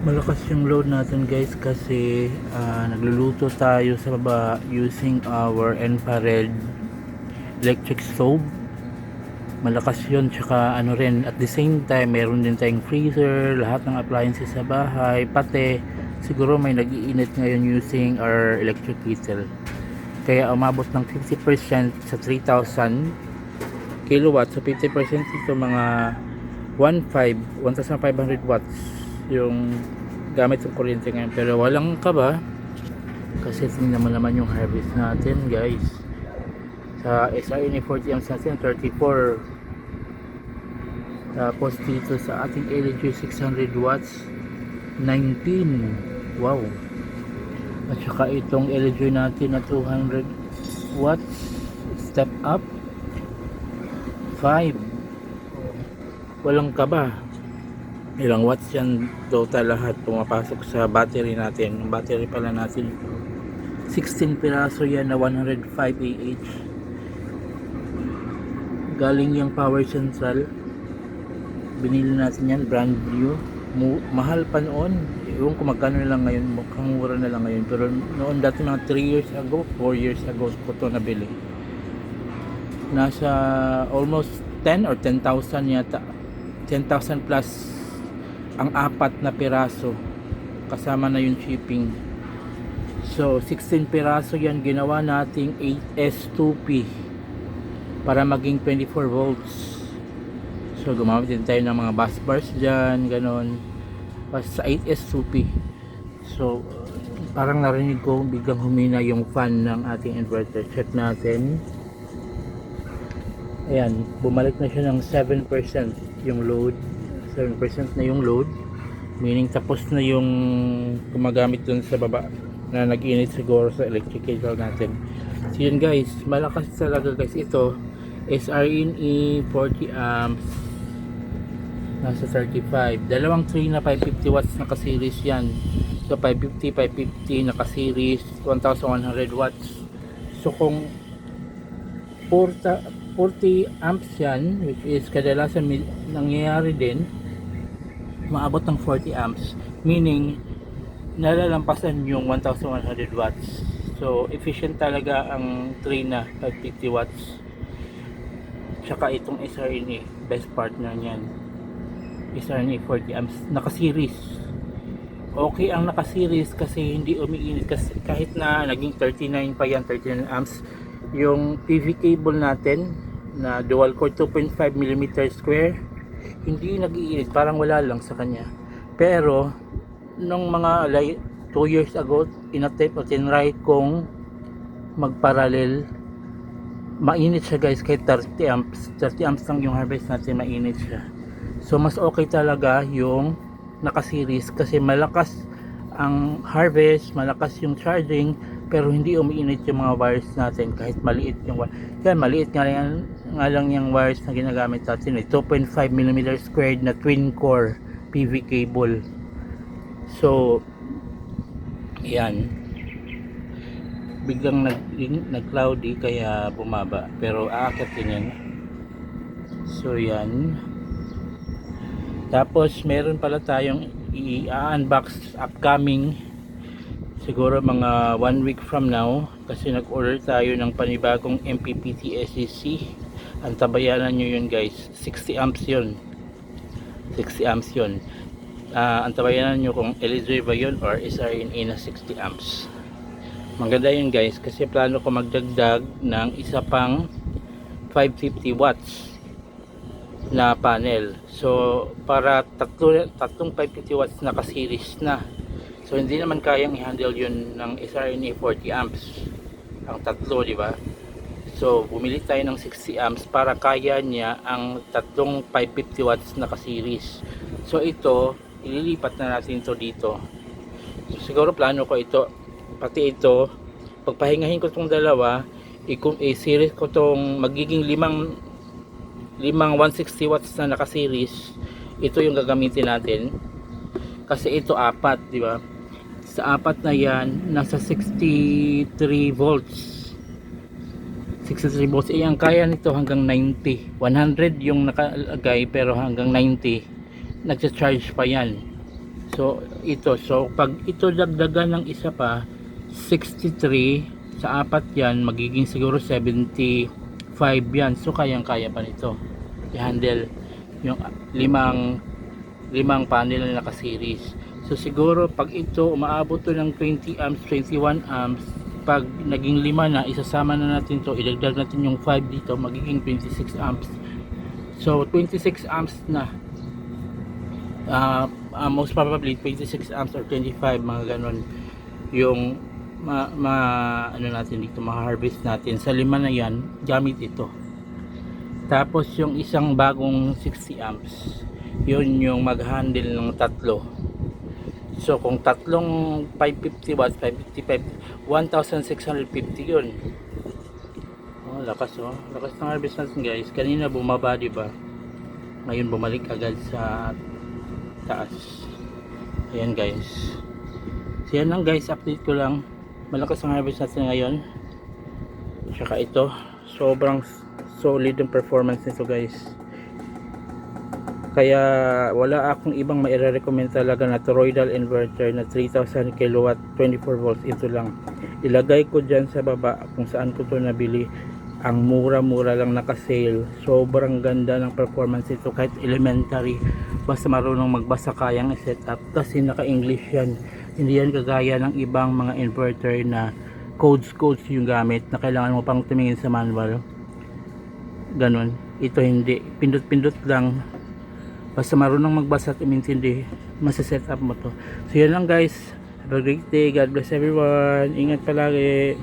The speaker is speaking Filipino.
Malakas yung load natin guys kasi nagluluto tayo sa baba using our infrared electric stove. Malakas yun, tsaka ano rin, at the same time meron din tayong freezer, lahat ng appliances sa bahay, pati siguro may nag-iinit ngayon using our electric kettle, kaya umabot ng 50% sa 3,000 kilowatts. So 50% ito mga 1,500 watts yung gamit ng kuryente ngayon. Pero walang kaba kasi tingnan mo naman yung harvest natin guys. Sa SRNA 40 amps natin 34, tapos dito sa ating LG 600 watts 19. Wow. At saka itong LG natin na 200 watts step up 5. Walang kaba. Ilang watts yan total lahat pumapasok sa battery natin. Yung battery pala natin 16 piraso yan na 105 Ah. Galing yung power central. Binili natin yan brand new. Mahal pa noon. Ewan kung magkano na lang ngayon. Mukhang mura na lang ngayon. Pero noon dati mga 3 years ago, 4 years ago ko ito nabili. Nasa almost 10 or 10,000 yata, 10,000 plus ang apat na piraso kasama na yung shipping. So 16 piraso yan, ginawa nating 8S2P para maging 24 volts. So gumamit din tayo ng mga bus bars dyan, ganon, sa 8S2P. So parang narinig ko biglang humina yung fan ng ating inverter. Check natin. Ayan, bumalik na siya ng 7% yung load. 7% na yung load, meaning tapos na yung gumagamit dun sa baba na nag-init siguro sa electric kettle natin. So yun guys, malakas talaga guys ito. SRNE 40 amps nasa 35, dalawang 3 na 550 watts naka-series yan. So 550 naka-series 1,100 watts. So kung 40 amps yan, which is kadalasan nangyayari din maabot ng 40 amps, meaning nalalampasan yung 1,100 watts. So efficient talaga ang 3 na 550 watts. Tsaka itong SRNA, best partner niyan, SRNA 40 amps naka-series. Okay ang naka-series kasi hindi umiinit, kasi kahit na naging 39 pa yan, 39 amps yung PV cable natin na dual core 2.5mm square, hindi nag-iinit, parang wala lang sa kanya. Pero nung mga 2 years ago, inattempt at tinry kong magparallel, mainit siya guys. Kahit 30 amps lang yung harvest natin, mainit siya. So mas okay talaga yung naka-series kasi malakas ang harvest, malakas yung charging, pero hindi umiinit yung mga wires natin kahit maliit yung wire. Yan, maliit nga lang yung wires na ginagamit natin, 2.5mm squared na twin core PV cable. So yan, biglang nag-cloudy kaya bumaba, pero aakyat din yan. So yan, tapos meron pala tayong i-unbox upcoming, siguro mga 1 week from now, kasi nag-order tayo ng panibagong MPPT SEC. Antabayanan nyo yun guys, 60 amps yun, 60 amps yun. Antabayanan nyo kung LG ba yun or SRNA na 60 amps. Maganda yun guys kasi plano ko magdagdag ng isa pang 550 watts na panel. So para tatlong 550 watts na ka-series na. So hindi naman kayang i-handle yun ng SRNA 40 amps ang tatlo, di ba? So bumili tayo ng 60 amps para kaya niya ang tatlong 550 watts na ka-series. So ito, ililipat na natin ito dito. So siguro plano ko ito, pati ito, pagpahingahin ko itong dalawa, i-series ko itong magiging limang 160 watts na naka-series. Ito yung gagamitin natin kasi ito apat, di ba? Sa apat na yan, nasa 63 volts. 63 volts. Eh, ang kaya nito hanggang 90. 100 yung nakalagay pero hanggang 90 nagcha-charge pa yan. So pag ito dagdagan ng isa pa 63 sa apat yan, magiging siguro 75 yan. So kayang kaya pa nito i-handle yung limang panel na naka-series. So siguro pag ito umaabot to ng 20 amps, 21 amps, pag naging 5 na, isasama na natin to, idagdag natin yung 5 dito, magiging 26 amps. So 26 amps na, most probably 26 amps or 25, mga ganon yung ano natin dito, ma-harvest natin. Sa 5 na yan, gamit ito. Tapos yung isang bagong 60 amps, yun yung mag-handle ng tatlo. So kung tatlong 550 watts, 555, 1,650 yun. Oh, lakas ng harvest natin guys. Kanina bumaba, diba? Ngayon bumalik agad sa taas. Ayan guys. So yan lang guys, update ko lang. Malakas ang harvest natin ngayon. Tsaka ito, sobrang solid ang performance nito guys. Kaya wala akong ibang maire-recommend talaga na toroidal inverter na 3000 kW 24 volts. Ito lang, ilagay ko dyan sa baba kung saan ko to nabili. Ang mura-mura lang naka-sale. Sobrang ganda ng performance ito, kahit elementary, basta marunong magbasa kayang set up. Kasi naka-English yan, hindi yan kagaya ng ibang mga inverter na codes yung gamit na kailangan mo pang tumingin sa manual. Ganon, ito hindi, pindot lang, basta marunong magbasa at umintindi, masa-set up mo to. So yan lang guys, have a great day, God bless everyone, ingat palagi.